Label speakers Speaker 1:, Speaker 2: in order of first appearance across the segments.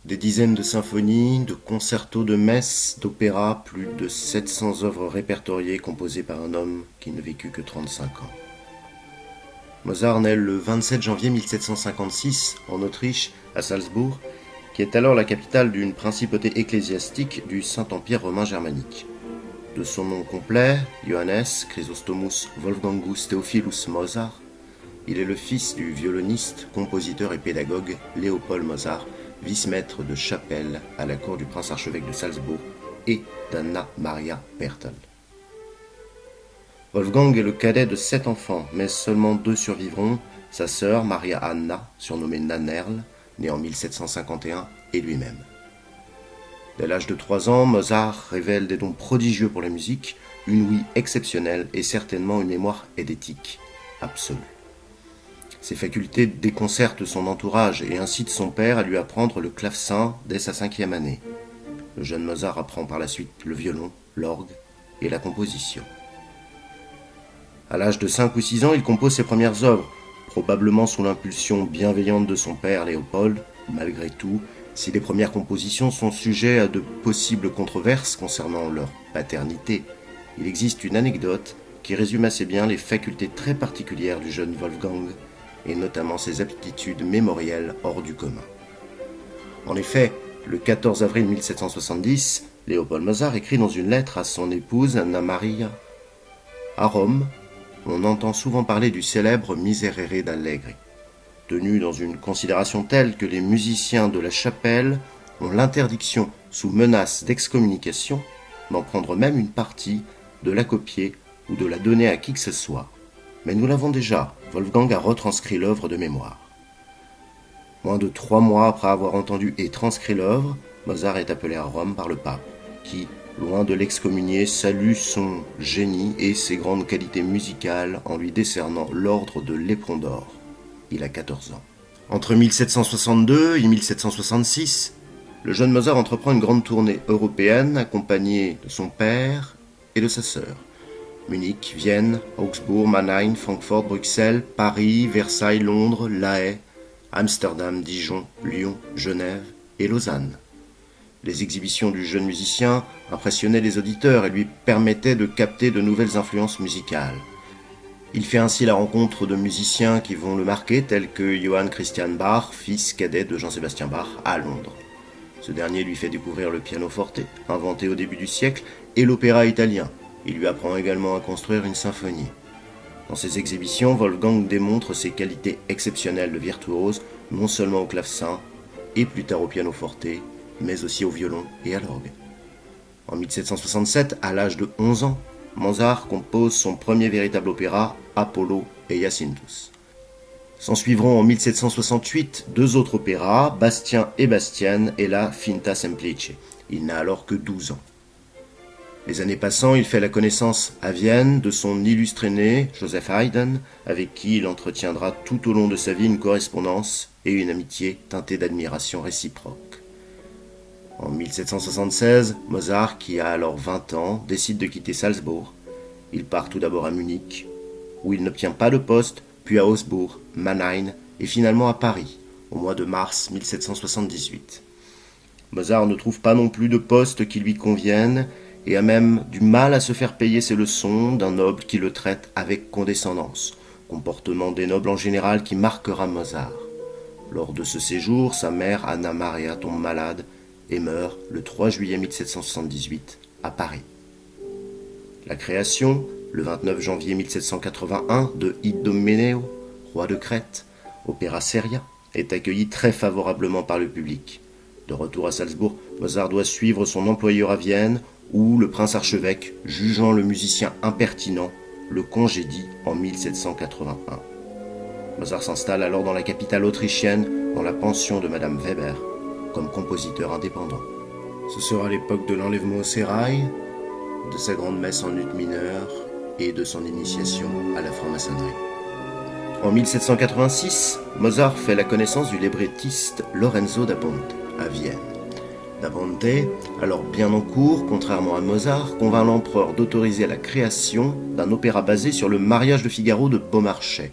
Speaker 1: Des dizaines de symphonies, de concertos, de messes, d'opéras, plus de 700 œuvres répertoriées composées par un homme qui ne vécut que 35 ans. Mozart naît le 27 janvier 1756 en Autriche, à Salzbourg, qui est alors la capitale d'une principauté ecclésiastique du Saint-Empire romain germanique. De son nom complet, Johannes Chrysostomus Wolfgangus Theophilus Mozart, il est le fils du violoniste, compositeur et pédagogue Léopold Mozart, vice-maître de chapelle à la cour du prince-archevêque de Salzbourg et d'Anna Maria Pertl. Wolfgang est le cadet de 7 enfants, mais seulement 2 survivront, sa sœur Maria Anna, surnommée Nannerl, née en 1751, et lui-même. Dès l'âge de 3 ans, Mozart révèle des dons prodigieux pour la musique, une ouïe exceptionnelle et certainement une mémoire édétique absolue. Ses facultés déconcertent son entourage et incitent son père à lui apprendre le clavecin dès sa 5e année. Le jeune Mozart apprend par la suite le violon, l'orgue et la composition. À l'âge de 5 ou 6 ans, il compose ses premières œuvres, probablement sous l'impulsion bienveillante de son père Léopold. Malgré tout, si les premières compositions sont sujets à de possibles controverses concernant leur paternité, il existe une anecdote qui résume assez bien les facultés très particulières du jeune Wolfgang, et notamment ses aptitudes mémorielles hors du commun. En effet, le 14 avril 1770, Léopold Mozart écrit dans une lettre à son épouse Anna Maria. À Rome, on entend souvent parler du célèbre Miserere d'Allegri, tenu dans une considération telle que les musiciens de la chapelle ont l'interdiction, sous menace d'excommunication, d'en prendre même une partie, de la copier ou de la donner à qui que ce soit. Mais nous l'avons déjà, Wolfgang a retranscrit l'œuvre de mémoire. Moins de 3 mois après avoir entendu et transcrit l'œuvre, Mozart est appelé à Rome par le pape, qui, loin de l'excommunier, salue son génie et ses grandes qualités musicales en lui décernant l'ordre de l'Éperon d'or. Il a 14 ans. Entre 1762 et 1766, le jeune Mozart entreprend une grande tournée européenne accompagné de son père et de sa sœur. Munich, Vienne, Augsbourg, Mannheim, Francfort, Bruxelles, Paris, Versailles, Londres, La Haye, Amsterdam, Dijon, Lyon, Genève et Lausanne. Les exhibitions du jeune musicien impressionnaient les auditeurs et lui permettaient de capter de nouvelles influences musicales. Il fait ainsi la rencontre de musiciens qui vont le marquer, tels que Johann Christian Bach, fils cadet de Jean-Sébastien Bach, à Londres. Ce dernier lui fait découvrir le pianoforte, inventé au début du siècle, et l'opéra italien. Il lui apprend également à construire une symphonie. Dans ses exhibitions, Wolfgang démontre ses qualités exceptionnelles de virtuose, non seulement au clavecin, et plus tard au pianoforte, mais aussi au violon et à l'orgue. En 1767, à l'âge de 11 ans, Mozart compose son premier véritable opéra, Apollo et Jacinthus. S'en suivront en 1768 2 autres opéras, Bastien et Bastienne et la Finta Semplice. Il n'a alors que 12 ans. Les années passant, il fait la connaissance à Vienne de son illustre aîné, Joseph Haydn, avec qui il entretiendra tout au long de sa vie une correspondance et une amitié teintée d'admiration réciproque. En 1776, Mozart, qui a alors 20 ans, décide de quitter Salzbourg. Il part tout d'abord à Munich, où il n'obtient pas de poste, puis à Augsbourg, Mannheim et finalement à Paris, au mois de mars 1778. Mozart ne trouve pas non plus de poste qui lui convienne et a même du mal à se faire payer ses leçons d'un noble qui le traite avec condescendance, comportement des nobles en général qui marquera Mozart. Lors de ce séjour, sa mère Anna Maria tombe malade et meurt le 3 juillet 1778 à Paris. La création, le 29 janvier 1781, de Idoméneo, roi de Crète, opéra seria, est accueillie très favorablement par le public. De retour à Salzbourg, Mozart doit suivre son employeur à Vienne, où le prince-archevêque, jugeant le musicien impertinent, le congédie en 1781. Mozart s'installe alors dans la capitale autrichienne, dans la pension de Madame Weber, comme compositeur indépendant. Ce sera l'époque de l'enlèvement au sérail, de sa grande messe en ut mineur et de son initiation à la franc-maçonnerie. En 1786, Mozart fait la connaissance du librettiste Lorenzo da Ponte à Vienne. Da Ponte, alors bien en cours, contrairement à Mozart, convainc l'empereur d'autoriser la création d'un opéra basé sur le mariage de Figaro de Beaumarchais,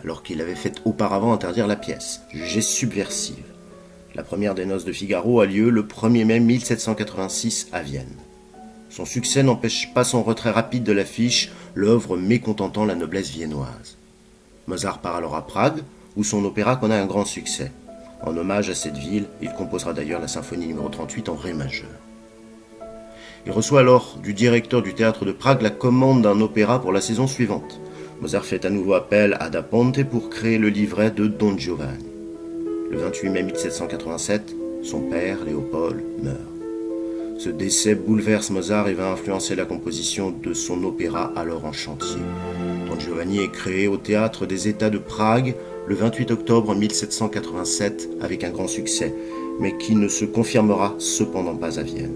Speaker 1: alors qu'il avait fait auparavant interdire la pièce, jugée subversive. La première des Noces de Figaro a lieu le 1er mai 1786 à Vienne. Son succès n'empêche pas son retrait rapide de l'affiche, l'œuvre mécontentant la noblesse viennoise. Mozart part alors à Prague, où son opéra connaît un grand succès. En hommage à cette ville, il composera d'ailleurs la symphonie numéro 38 en ré majeur. Il reçoit alors du directeur du théâtre de Prague la commande d'un opéra pour la saison suivante. Mozart fait à nouveau appel à Da Ponte pour créer le livret de Don Giovanni. Le 28 mai 1787, son père, Léopold, meurt. Ce décès bouleverse Mozart et va influencer la composition de son opéra alors en chantier. Don Giovanni est créé au théâtre des États de Prague le 28 octobre 1787 avec un grand succès, mais qui ne se confirmera cependant pas à Vienne.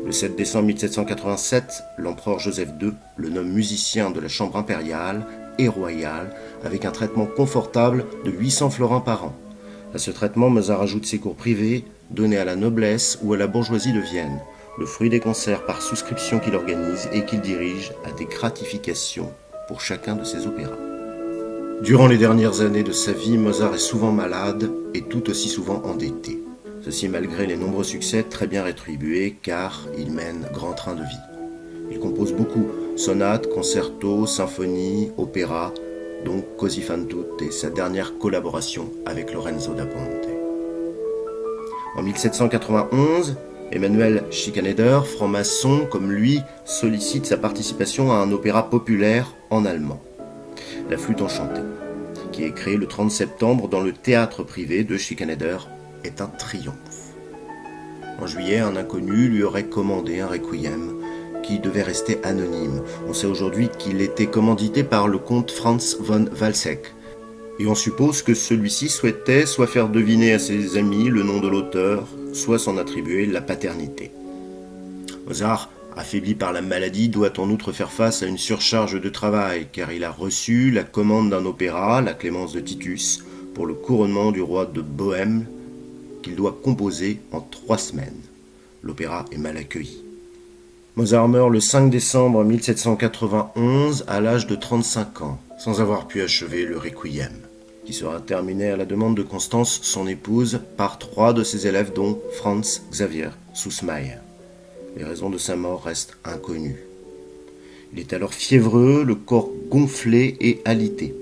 Speaker 1: Le 7 décembre 1787, l'empereur Joseph II le nomme musicien de la chambre impériale et royale avec un traitement confortable de 800 florins par an. À ce traitement, Mozart ajoute ses cours privés donnés à la noblesse ou à la bourgeoisie de Vienne, le fruit des concerts par souscription qu'il organise et qu'il dirige à des gratifications pour chacun de ses opéras. Durant les dernières années de sa vie, Mozart est souvent malade et tout aussi souvent endetté. Ceci malgré les nombreux succès très bien rétribués car il mène grand train de vie. Il compose beaucoup, sonates, concertos, symphonies, opéras, dont Così fan tutte et sa dernière collaboration avec Lorenzo da Ponte. En 1791, Emanuel Schikaneder, franc-maçon comme lui, sollicite sa participation à un opéra populaire en allemand, La Flûte enchantée, qui est créé le 30 septembre dans le théâtre privé de Schikaneder, est un triomphe. En juillet, un inconnu lui aurait commandé un requiem qui devait rester anonyme. On sait aujourd'hui qu'il était commandité par le comte Franz von Walsegg. Et on suppose que celui-ci souhaitait soit faire deviner à ses amis le nom de l'auteur, soit s'en attribuer la paternité. Mozart, affaibli par la maladie, doit en outre faire face à une surcharge de travail, car il a reçu la commande d'un opéra, La Clémence de Titus, pour le couronnement du roi de Bohême, qu'il doit composer en 3 semaines. L'opéra est mal accueilli. Mozart meurt le 5 décembre 1791 à l'âge de 35 ans, sans avoir pu achever le requiem, qui sera terminé à la demande de Constance, son épouse, par 3 de ses élèves dont Franz Xaver Süssmayr. Les raisons de sa mort restent inconnues. Il est alors fiévreux, le corps gonflé et alité.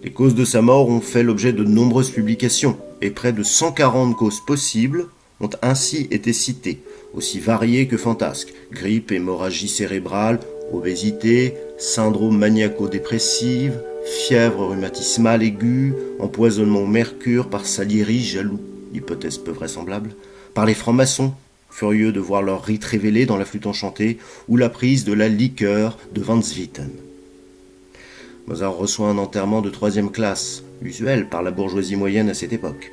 Speaker 1: Les causes de sa mort ont fait l'objet de nombreuses publications, et près de 140 causes possibles ont ainsi été citées, aussi variées que fantasques: grippe, hémorragie cérébrale, obésité, syndrome maniaco-dépressif, fièvre rhumatismale aiguë, empoisonnement au mercure par Salieri jaloux, hypothèse peu vraisemblable, par les francs-maçons, furieux de voir leur rite révélé dans La Flûte enchantée, ou la prise de la liqueur de Van Swieten. Mozart reçoit un enterrement de 3e classe, usuel par la bourgeoisie moyenne à cette époque.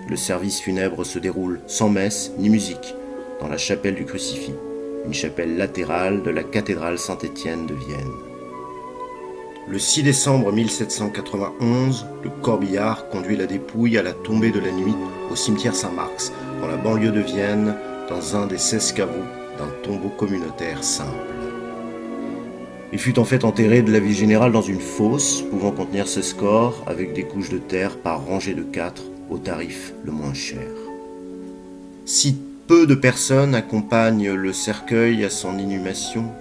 Speaker 1: Le service funèbre se déroule sans messe ni musique, dans la chapelle du Crucifix, une chapelle latérale de la cathédrale Saint-Étienne de Vienne. Le 6 décembre 1791, le corbillard conduit la dépouille à la tombée de la nuit au cimetière Saint-Marx, dans la banlieue de Vienne, dans un des 16 caveaux d'un tombeau communautaire simple. Il fut en fait enterré de la vie générale dans une fosse pouvant contenir 16 corps avec des couches de terre par rangée de 4 au tarif le moins cher. Si peu de personnes accompagnent le cercueil à son inhumation,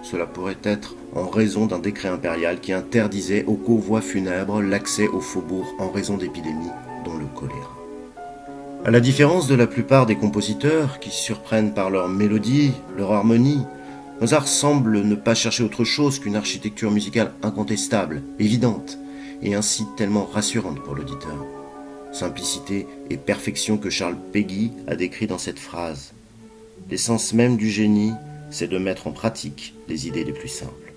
Speaker 1: cela pourrait être en raison d'un décret impérial qui interdisait aux convois funèbres l'accès au faubourg en raison d'épidémies, dont le choléra. À la différence de la plupart des compositeurs qui surprennent par leur mélodie, leur harmonie, Mozart semble ne pas chercher autre chose qu'une architecture musicale incontestable, évidente, et ainsi tellement rassurante pour l'auditeur. Simplicité et perfection que Charles Péguy a décrit dans cette phrase. L'essence même du génie, c'est de mettre en pratique les idées les plus simples.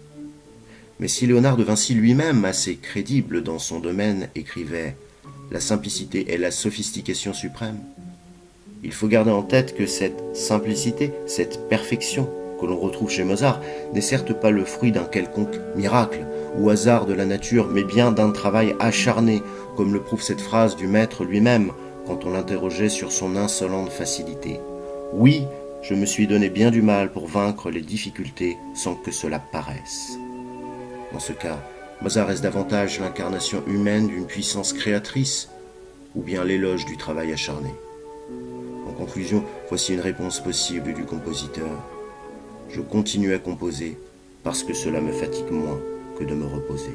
Speaker 1: Mais si Léonard de Vinci lui-même, assez crédible dans son domaine, écrivait « La simplicité est la sophistication suprême », il faut garder en tête que cette simplicité, cette perfection que l'on retrouve chez Mozart, n'est certes pas le fruit d'un quelconque miracle ou hasard de la nature, mais bien d'un travail acharné, comme le prouve cette phrase du maître lui-même quand on l'interrogeait sur son insolente facilité. « Oui, je me suis donné bien du mal pour vaincre les difficultés sans que cela paraisse. » Dans ce cas, Mozart reste davantage l'incarnation humaine d'une puissance créatrice ou bien l'éloge du travail acharné. En conclusion, voici une réponse possible du compositeur. Je continue à composer parce que cela me fatigue moins que de me reposer.